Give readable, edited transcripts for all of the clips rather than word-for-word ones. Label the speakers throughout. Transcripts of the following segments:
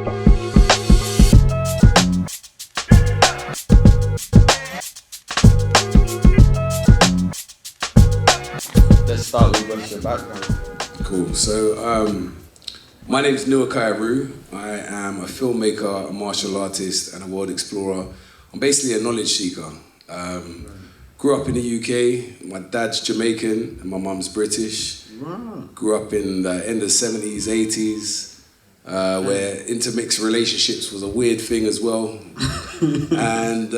Speaker 1: Let's start with what's your background.
Speaker 2: Cool. So, my name is Nuaki Aru. I am a filmmaker, a martial artist, and a world explorer. I'm basically a knowledge seeker. Grew up in the UK. My dad's Jamaican and my mum's British.
Speaker 3: Wow.
Speaker 2: Grew up in the end of the 70s, 80s, where intermixed relationships was a weird thing as well. And,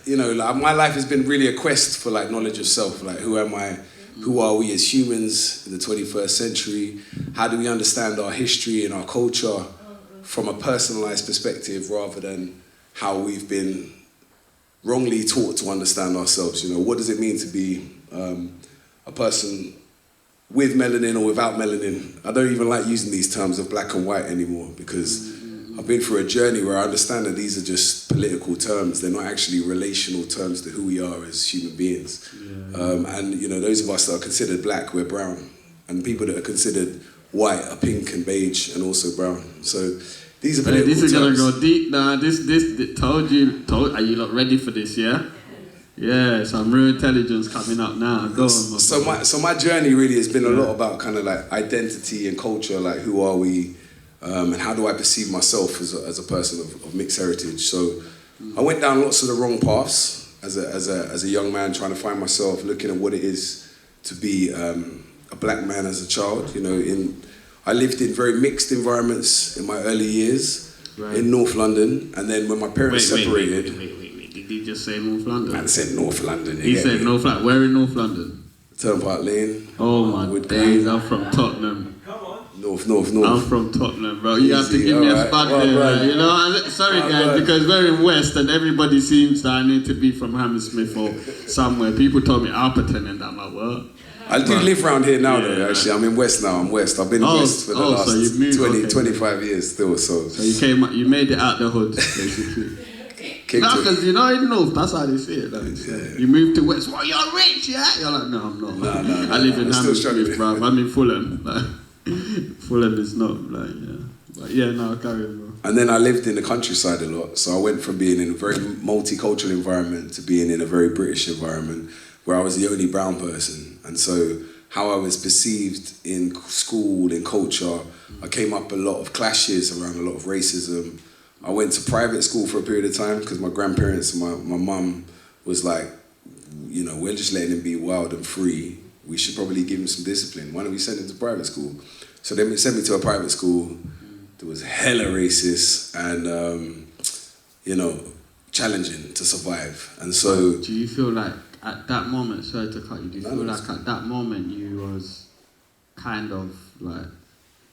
Speaker 2: you know, like, my life has been really a quest for like knowledge of self. Like, who am I? Who are we as humans in the 21st century? How do we understand our history and our culture from a personalized perspective rather than how we've been wrongly taught to understand ourselves? You know, what does it mean to be a person with melanin or without melanin? I don't even like using these terms of black and white anymore because I've been through a journey where I understand that these are just political terms. They're not actually relational terms to who we are as human beings. And, you know, those of us that are considered black, we're brown. And people that are considered white are pink and beige and also brown. So these are political terms.
Speaker 3: This is going to go deep now. This told you, are you not ready for this, yeah? Yeah, some real intelligence coming up now. Go on.
Speaker 2: So my journey really has been a lot about kind of like identity and culture, like who are we, and how do I perceive myself as a person of mixed heritage. So I went down lots of the wrong paths as a young man, trying to find myself, looking at what it is to be a black man as a child. You know, I lived in very mixed environments in my early years in North London, and then when my parents separated.
Speaker 3: Wait. Did he just say North London?
Speaker 2: Man said North London.
Speaker 3: He said North London. Where in North London?
Speaker 2: Turnpike Lane.
Speaker 3: Oh my days, I'm from Tottenham.
Speaker 2: North.
Speaker 3: I'm from Tottenham, bro. You have to give me a spot there, right. You know. Sorry, guys, because we're in West and everybody seems that I need to be from Hammersmith or somewhere. People told me Alperton and I'm like, what?
Speaker 2: I do live around here now, though. Actually, I'm in West now. I'm West. I've been in West for the last 25 years still. So
Speaker 3: you made it out the hood, basically. No, because you know in North, that's how they see it. Like, you moved to West. Well, you're rich, yeah? You're like, no, I'm not.
Speaker 2: No.
Speaker 3: I live in Hammersmith, bro. I'm in Fulham. Like, Fulham is not, like, yeah. But yeah, no, carry on, bro.
Speaker 2: And then I lived in the countryside a lot. So I went from being in a very multicultural environment to being in a very British environment where I was the only brown person. And so how I was perceived in school, in culture, I came up a lot of clashes around a lot of racism. I went to private school for a period of time because my grandparents and my mum was like, you know, we're just letting him be wild and free. We should probably give him some discipline. Why don't we send him to private school? So they sent me to a private school that was hella racist and, you know, challenging to survive. And so...
Speaker 3: Do you feel like at that moment, sorry to cut you, do you feel like at that moment you was kind of like,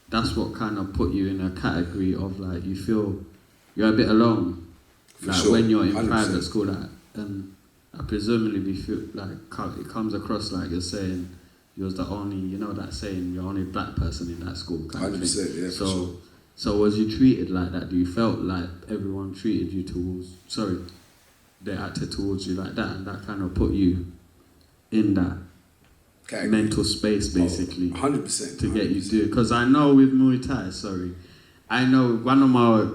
Speaker 3: that's what kind of put you in a category of like, you feel you're a bit alone, like when you're in 100%. Private school, like, I presumably feel like it comes across like you're saying you was the only, you know that saying, you're only black person in that school kind of thing.
Speaker 2: Yeah,
Speaker 3: so was you treated like that? Do you felt like everyone treated you they acted towards you like that, and that kind of put you in that mental space basically?
Speaker 2: 100%.
Speaker 3: To get you to do it. Because I know with Muay Thai, I know one of my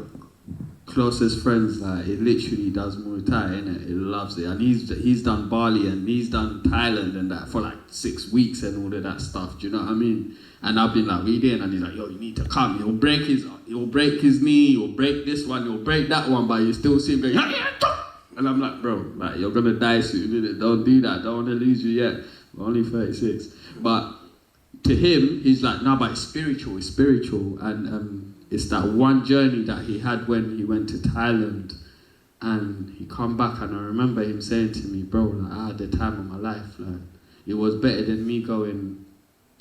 Speaker 3: closest friends, like, it literally does Muay Thai, innit? He loves it. And he's done Bali and he's done Thailand and that for like 6 weeks and all of that stuff, do you know what I mean? And I've been like, reading, and he's like, yo, you need to come. He'll break his knee, he'll break this one, he'll break that one, but you still see him going, and I'm like, bro, like, you're gonna die soon, innit? Don't do that, don't wanna lose you yet. We're only 36. But to him, he's like, no, but it's spiritual, and it's that one journey that he had when he went to Thailand and he come back, and I remember him saying to me, bro, like, I had the time of my life. Like, it was better than me going,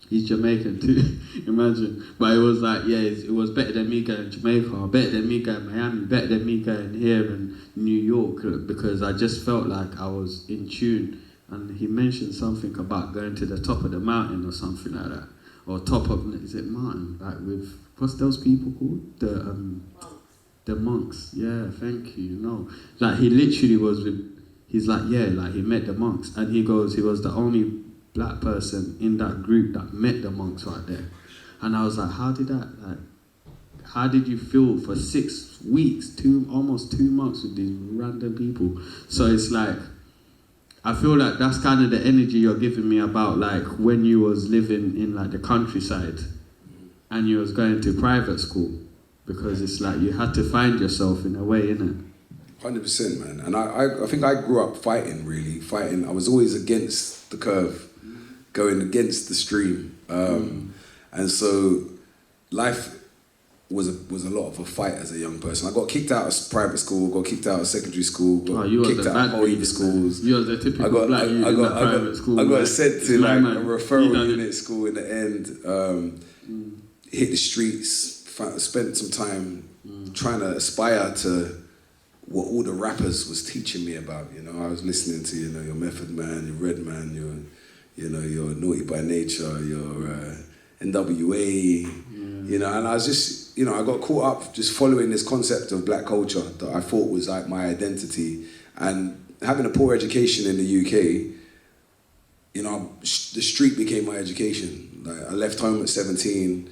Speaker 3: he's Jamaican too, imagine. But it was like, yeah, it was better than me going to Jamaica, better than me going to Miami, better than me going here in New York, because I just felt like I was in tune. And he mentioned something about going to the top of the mountain or something like that. Or top of, is it mountain? Like with, what's those people called? The monks. Yeah, thank you. No, like he literally was with, he's like, yeah, like he met the monks. And he goes, he was the only black person in that group that met the monks right there. And I was like, how did that, like, how did you feel for 6 weeks, almost 2 months with these random people? So it's like, I feel like that's kind of the energy you're giving me about like when you was living in like the countryside and you was going to private school, because it's like you had to find yourself in a way, innit?
Speaker 2: 100%, man. And I think I grew up fighting. I was always against the curve, going against the stream. And so life was a lot of a fight as a young person. I got kicked out of private school, got kicked out of secondary school, got kicked out of all schools.
Speaker 3: You was the typical black youth in that private school.
Speaker 2: I got sent to like a referral unit school in the end. Hit the streets, spent some time trying to aspire to what all the rappers was teaching me about. You know, I was listening to, you know, your Method Man, your Red Man, your Naughty by Nature, your NWA, you know, and I was just, you know, I got caught up just following this concept of black culture that I thought was like my identity. And having a poor education in the UK, you know, the street became my education. Like, I left home at 17,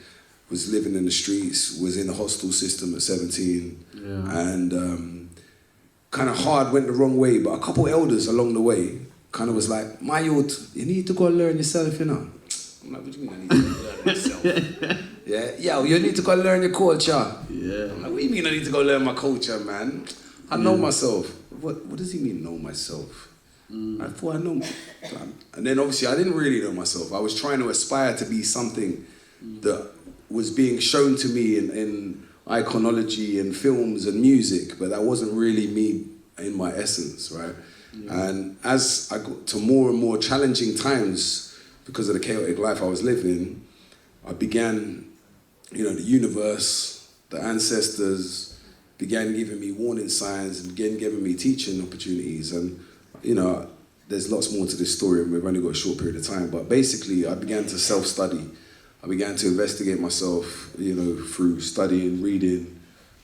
Speaker 2: was living in the streets, was in the hostel system at 17, and kind of hard, went the wrong way, but a couple elders along the way kind of was like, my youth, you need to go and learn yourself, you know. I'm like, what do you mean I need to go learn myself? Yeah, you need to go learn your culture. Yeah. I'm like, what do you mean I need to go learn my culture, man? I know myself. What does he mean, know myself? I thought I know. And then obviously I didn't really know myself. I was trying to aspire to be something that was being shown to me in iconology and films and music, but that wasn't really me in my essence, right? And as I got to more and more challenging times, because of the chaotic life I was living, I began, you know, the universe, the ancestors began giving me warning signs and began giving me teaching opportunities. And, you know, there's lots more to this story and we've only got a short period of time, but basically I began to self-study. I began to investigate myself, you know, through studying, reading.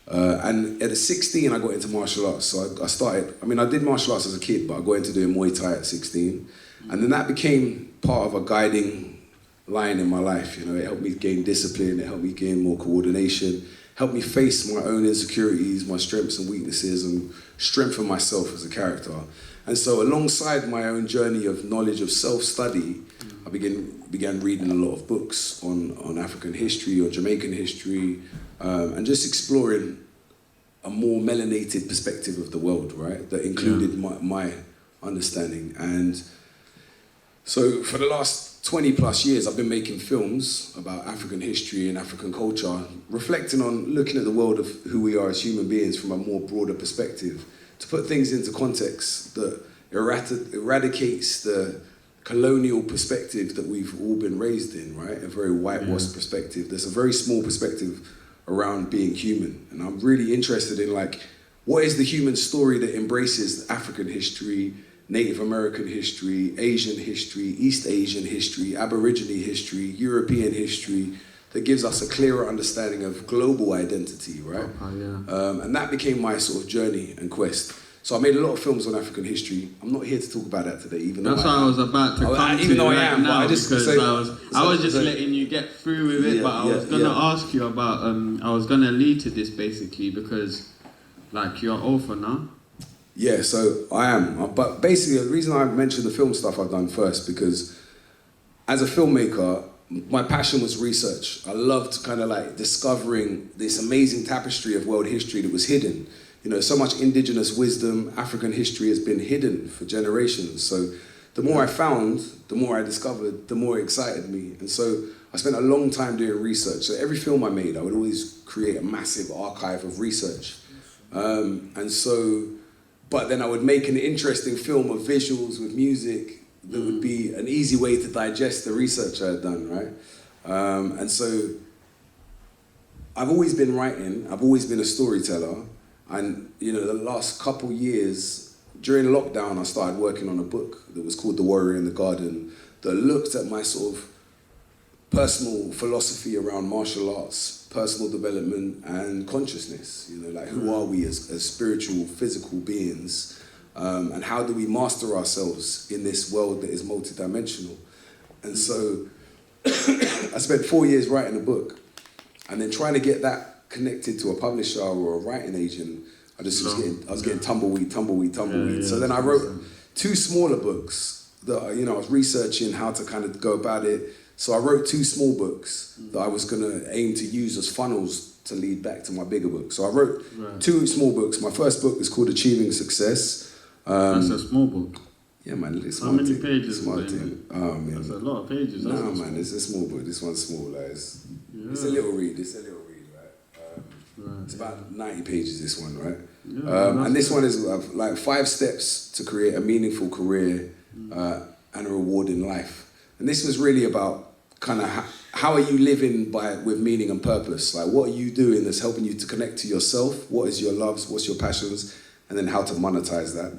Speaker 2: And at 16, I got into martial arts. So I started, I did martial arts as a kid, but I got into doing Muay Thai at 16. And then that became part of a guiding line in my life. You know, it helped me gain discipline, it helped me gain more coordination, helped me face my own insecurities, my strengths and weaknesses, and strengthen myself as a character. And so alongside my own journey of knowledge of self-study, I began reading a lot of books on African history, or Jamaican history, and just exploring a more melanated perspective of the world, right? That included my understanding. And so for the last 20 plus years, I've been making films about African history and African culture, reflecting on looking at the world of who we are as human beings from a more broader perspective, to put things into context that eradicates the colonial perspective that we've all been raised in, right? A very whitewashed perspective. There's a very small perspective around being human. And I'm really interested in, like, what is the human story that embraces African history, Native American history, Asian history, East Asian history, Aborigine history, European history, that gives us a clearer understanding of global identity, right? And that became my sort of journey and quest. So I made a lot of films on African history. I'm not here to talk about that today, even though
Speaker 3: that's what I was about to come
Speaker 2: even
Speaker 3: to
Speaker 2: though
Speaker 3: right
Speaker 2: I am,
Speaker 3: now,
Speaker 2: but I just
Speaker 3: because I was just letting you get through with it, but I was gonna ask you about. I was gonna lead to this basically because, like, you're author now.
Speaker 2: Yeah, so I am. But basically, the reason I mentioned the film stuff I've done first, because as a filmmaker, my passion was research. I loved kind of like discovering this amazing tapestry of world history that was hidden. You know, so much indigenous wisdom, African history has been hidden for generations. So the more I found, the more I discovered, the more it excited me. And so I spent a long time doing research. So every film I made, I would always create a massive archive of research. But then I would make an interesting film of visuals with music that would be an easy way to digest the research I had done, right? And so I've always been writing, I've always been a storyteller. And, you know, the last couple years, during lockdown, I started working on a book that was called The Warrior in the Garden, that looked at my sort of personal philosophy around martial arts, personal development and consciousness. You know, like, who are we as spiritual, physical beings? And how do we master ourselves in this world that is multidimensional? And so I spent 4 years writing a book and then trying to get that connected to a publisher or a writing agent, I was getting tumbleweed.
Speaker 3: Yeah,
Speaker 2: So then I wrote 2 smaller books that, I was researching how to kind of go about it. So I wrote 2 small books that I was gonna aim to use as funnels to lead back to my bigger book. So I wrote 2 small books. My first book is called Achieving Success.
Speaker 3: That's a small book.
Speaker 2: Yeah, man. It's
Speaker 3: How many pages?
Speaker 2: Oh, man.
Speaker 3: That's a lot of pages.
Speaker 2: No, man. It's a small book. This one's small. Like, it's a little read. Right? It's about 90 pages. This one, right? Yeah, and this one is like 5 steps to create a meaningful career and a rewarding life. And this was really about kind of how are you living with meaning and purpose? Like, what are you doing that's helping you to connect to yourself? What is your loves? What's your passions? And then how to monetize that.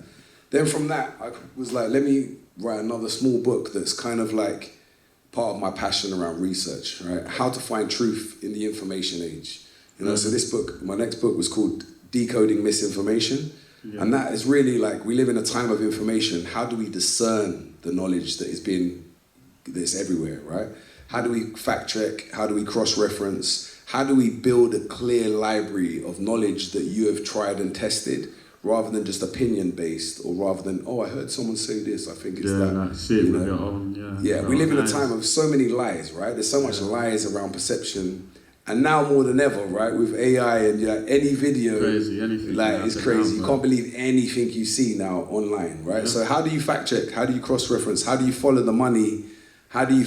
Speaker 2: Then from that, I was like, let me write another small book that's kind of like part of my passion around research, right? How to find truth in the information age. So this book, my next book was called Decoding Misinformation. Yeah. And that is really like, we live in a time of information. How do we discern the knowledge that's everywhere, right? How do we fact check? How do we cross-reference? How do we build a clear library of knowledge that you have tried and tested, rather than just opinion-based, or rather than, I heard someone say this, I think it's that.
Speaker 3: Like, see it with your own,
Speaker 2: we live in a time of so many lies, right? There's so much lies around perception. And now more than ever, right, with AI and any video, it's crazy. You can't believe anything you see now online, right? Yeah. So how do you fact check? How do you cross-reference? How do you follow the money? How do you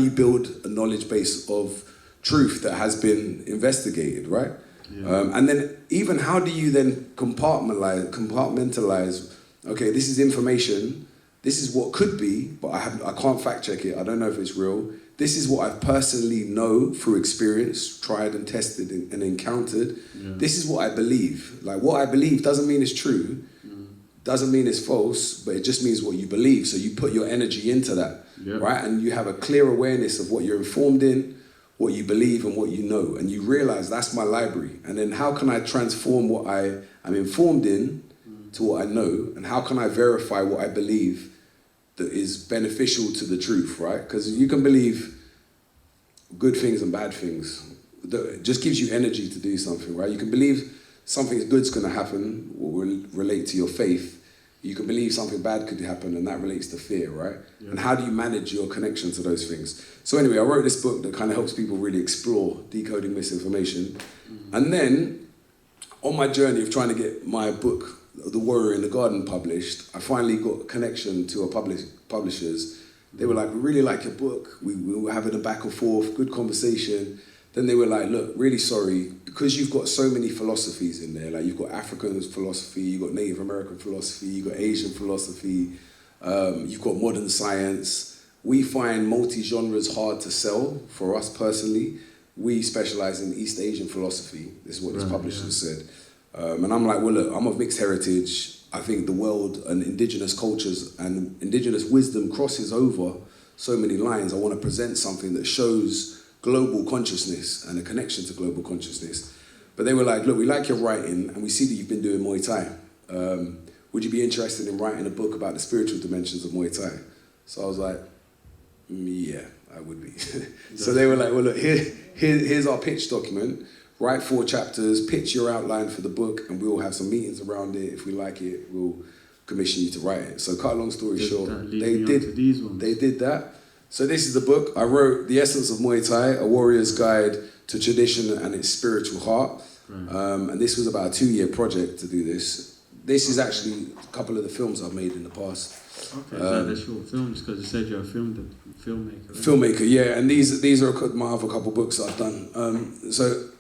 Speaker 2: build a knowledge base of truth that has been investigated, right? Yeah. And then even how do you then compartmentalize, okay, this is information, this is what could be, but I can't fact check it, I don't know if it's real. This is what I personally know through experience, tried and tested and encountered. Yeah. This is what I believe. Like, what I believe doesn't mean it's true, doesn't mean it's false, but it just means what you believe. So you put your energy into that, right? And you have a clear awareness of what you're informed in, what you believe and what you know. And you realize that's my library. And then how can I transform what I am informed in to what I know? And how can I verify what I believe that is beneficial to the truth, right? Because you can believe good things and bad things. It just gives you energy to do something, right? You can believe something good's gonna happen, or will relate to your faith. You can believe something bad could happen, and that relates to fear, right? Yeah. And how do you manage your connection to those things? So anyway, I wrote this book that kind of helps people really explore decoding misinformation. And then, on my journey of trying to get my book, The Warrior in the Garden, published, I finally got a connection to a publishers. They were like, we really like your book. We were having a back and forth, good conversation. Then they were like, look, really sorry, because you've got so many philosophies in there, like you've got African philosophy, you've got Native American philosophy, you've got Asian philosophy, you've got modern science. We find multi-genres hard to sell for us personally. We specialize in East Asian philosophy. This is what this publisher said. And I'm like, well, look, I'm of mixed heritage. I think the world and indigenous cultures and indigenous wisdom crosses over so many lines. I want to present something that shows global consciousness and a connection to global consciousness. But they were like, look, we like your writing and we see that you've been doing Muay Thai. Would you be interested in writing a book about the spiritual dimensions of Muay Thai? So I was like, yeah, I would be. So they were like, well, look, here's our pitch document. Write 4 chapters, pitch your outline for the book, and we'll have some meetings around it. If we like it, we'll commission you to write it. So cut a long story short, they did that. So this is the book. I wrote The Essence of Muay Thai, A Warrior's Guide to Tradition and Its Spiritual Heart. And this was about a 2-year project to do this. This is actually a couple of the films I've made in the past.
Speaker 3: Okay, so they're short films, because you said you're a filmmaker. Right?
Speaker 2: Filmmaker, yeah. And these are my other couple books I've done. So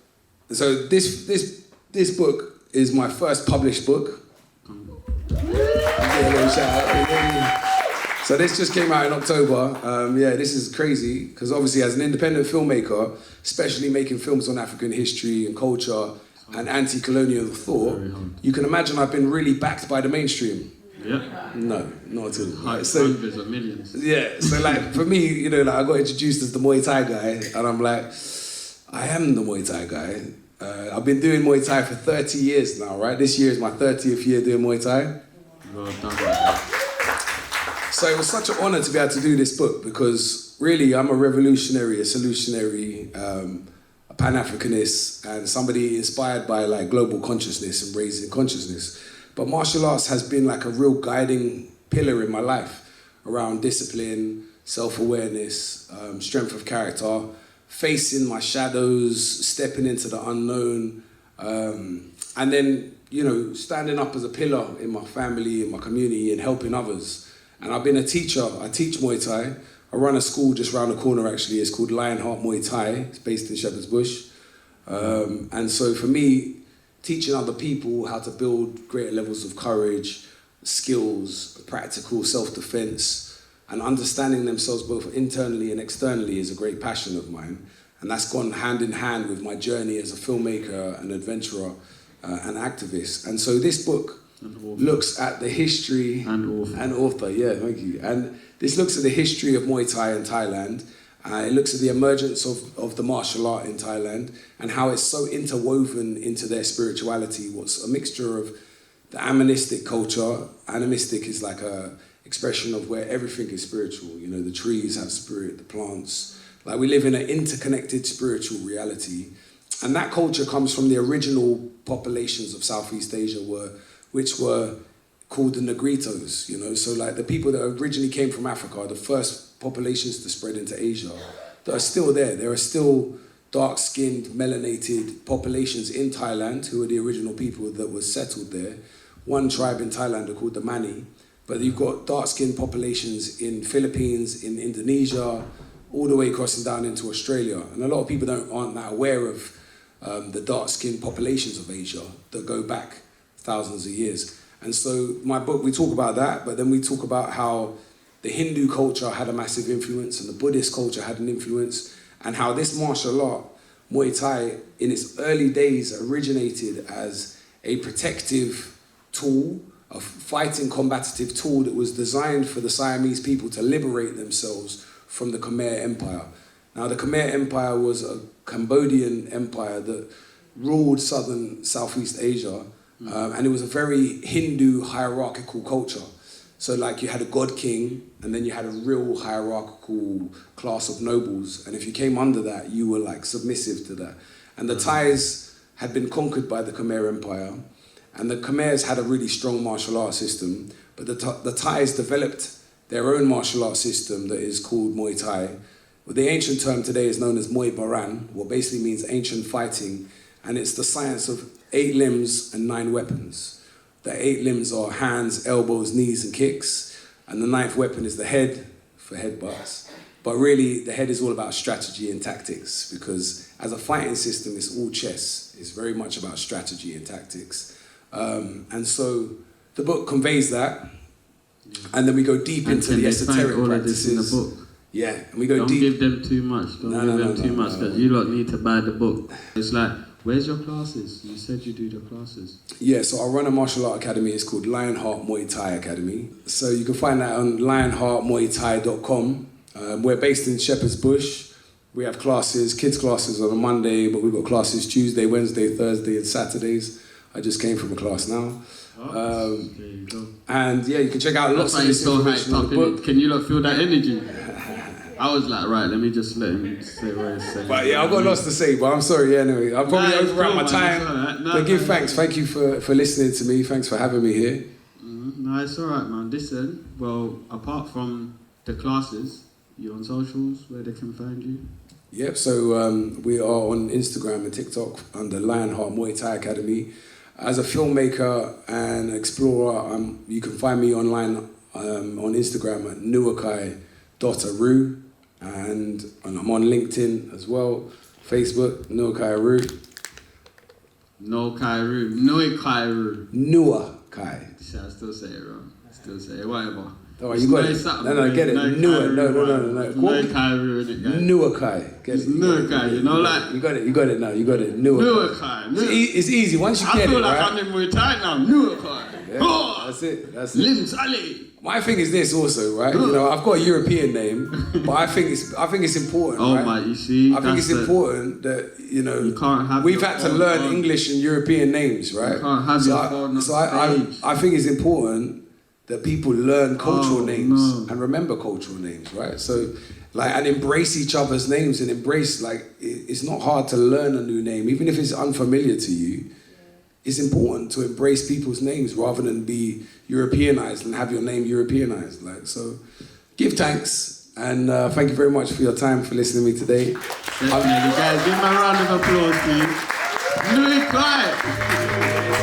Speaker 2: this book is my first published book. So this just came out in October. This is crazy, because obviously as an independent filmmaker, especially making films on African history and culture and anti-colonial thought, you can imagine I've been really backed by the mainstream.
Speaker 3: Yeah.
Speaker 2: No, not at all.
Speaker 3: Hundreds of millions.
Speaker 2: Yeah, so like for me, I got introduced as the Muay Thai guy, and I'm like, I am the Muay Thai guy. I've been doing Muay Thai for 30 years now, right? This year is my 30th year doing Muay Thai.
Speaker 3: Well done.
Speaker 2: So it was such an honor to be able to do this book, because really I'm a revolutionary, a solutionary, a Pan-Africanist and somebody inspired by like global consciousness and raising consciousness. But martial arts has been like a real guiding pillar in my life around discipline, self-awareness, strength of character, facing my shadows, stepping into the unknown, and then, you know, standing up as a pillar in my family, in my community, and helping others. And I've been a teacher. I teach Muay Thai. I run a school just around the corner, actually. It's called Lionheart Muay Thai. It's based in Shepherd's Bush. And so for me, teaching other people how to build greater levels of courage, skills, practical self-defense, and understanding themselves both internally and externally is a great passion of mine. And that's gone hand in hand with my journey as a filmmaker, an adventurer, and activist. And so this book looks at the history and author, yeah, thank you. And this looks at the history of Muay Thai in Thailand. It looks at the emergence of the martial art in Thailand and how it's so interwoven into their spirituality. What's a mixture of the animistic culture. Animistic is like a expression of where everything is spiritual. You know, the trees have spirit, the plants. Like we live in an interconnected spiritual reality. And that culture comes from the original populations of Southeast Asia which were called the Negritos, you know. So like the people that originally came from Africa, the first populations to spread into Asia, that are still there. There are still dark-skinned, melanated populations in Thailand who are the original people that were settled there. One tribe in Thailand are called the Mani, but you've got dark-skinned populations in Philippines, in Indonesia, all the way crossing down into Australia. And a lot of people aren't that aware of the dark-skinned populations of Asia that go back thousands of years. And so my book, we talk about that, but then we talk about how the Hindu culture had a massive influence and the Buddhist culture had an influence, and how this martial art, Muay Thai, in its early days originated as a protective tool, a fighting combative tool that was designed for the Siamese people to liberate themselves from the Khmer Empire. Now the Khmer Empire was a Cambodian empire that ruled Southeast Asia, and it was a very Hindu hierarchical culture. So like you had a god king, and then you had a real hierarchical class of nobles, and if you came under that, you were like submissive to that. And the Thais had been conquered by the Khmer Empire, and the Khmers had a really strong martial art system, but the Thais developed their own martial art system that is called Muay Thai. Well, the ancient term today is known as Muay Baran, what basically means ancient fighting, and it's the science of 8 limbs and 9 weapons. The 8 limbs are hands, elbows, knees, and kicks, and the 9th weapon is the head for headbutts. But really, the head is all about strategy and tactics, because as a fighting system, it's all chess. It's very much about strategy and tactics. And so the book conveys that, and then we go deep into the esoteric
Speaker 3: all
Speaker 2: practices.
Speaker 3: Of this in the book?
Speaker 2: Yeah, and we go
Speaker 3: Don't
Speaker 2: deep.
Speaker 3: give them too much. Don't give them too much, because you lot need to buy the book. It's like, where's your classes? You said you do the classes.
Speaker 2: Yeah, so I run a martial art academy. It's called Lionheart Muay Thai Academy. So you can find that on lionheartmuaythai.com. We're based in Shepherd's Bush. We have classes, kids classes on a Monday, but we've got classes Tuesday, Wednesday, Thursday, and Saturdays. I just came from a class now.
Speaker 3: There you go.
Speaker 2: And yeah, you can check out lots of this
Speaker 3: so
Speaker 2: information
Speaker 3: hyped
Speaker 2: on
Speaker 3: up
Speaker 2: the book.
Speaker 3: Can you lot feel that energy? I was like, right, let me just let him say what he's saying.
Speaker 2: But yeah, I've got lots to say, but I'm sorry, yeah, anyway. I'll probably overrun my time. But give thanks. Thank you for listening to me. Thanks for having me here.
Speaker 3: No, it's all right, man. Listen, well, apart from the classes, you on socials where they can find you?
Speaker 2: Yep, so we are on Instagram and TikTok under Lionheart Muay Thai Academy. As a filmmaker and explorer, you can find me online on Instagram at Nuakai.Aru, and I'm on LinkedIn as well, Facebook, Nuaki Aru.
Speaker 3: Nuaki Aru.
Speaker 2: Nuakai.
Speaker 3: I still say it wrong. Still say it, whatever.
Speaker 2: Oh, you got it. No, get it. No.
Speaker 3: Nuaki Aru, innit, guys?
Speaker 2: Nuakai. Get it.
Speaker 3: Nuakai, you know, like...
Speaker 2: You got it now. You got it. Nuakai. It's easy once you get it,
Speaker 3: I feel like
Speaker 2: right?
Speaker 3: I'm in Muay Thai now. Nuakai.
Speaker 2: Yeah, that's it.
Speaker 3: Lim Sally.
Speaker 2: My thing is this also, right? You know, I've got a European name, but I think it's important.
Speaker 3: Oh
Speaker 2: right?
Speaker 3: my, you see,
Speaker 2: I think it's important that
Speaker 3: you can't have.
Speaker 2: We've had to learn English and European names, right?
Speaker 3: You can't have
Speaker 2: I think it's important that people learn cultural names
Speaker 3: no.
Speaker 2: and remember cultural names, right? So, like, and embrace each other's names and embrace, like, it's not hard to learn a new name, even if it's unfamiliar to you. It's important to embrace people's names rather than be Europeanized and have your name Europeanized. Like, so, give thanks and thank you very much for your time, for listening to me today.
Speaker 3: Definitely, guys, give him a round of applause, please. Nuakai!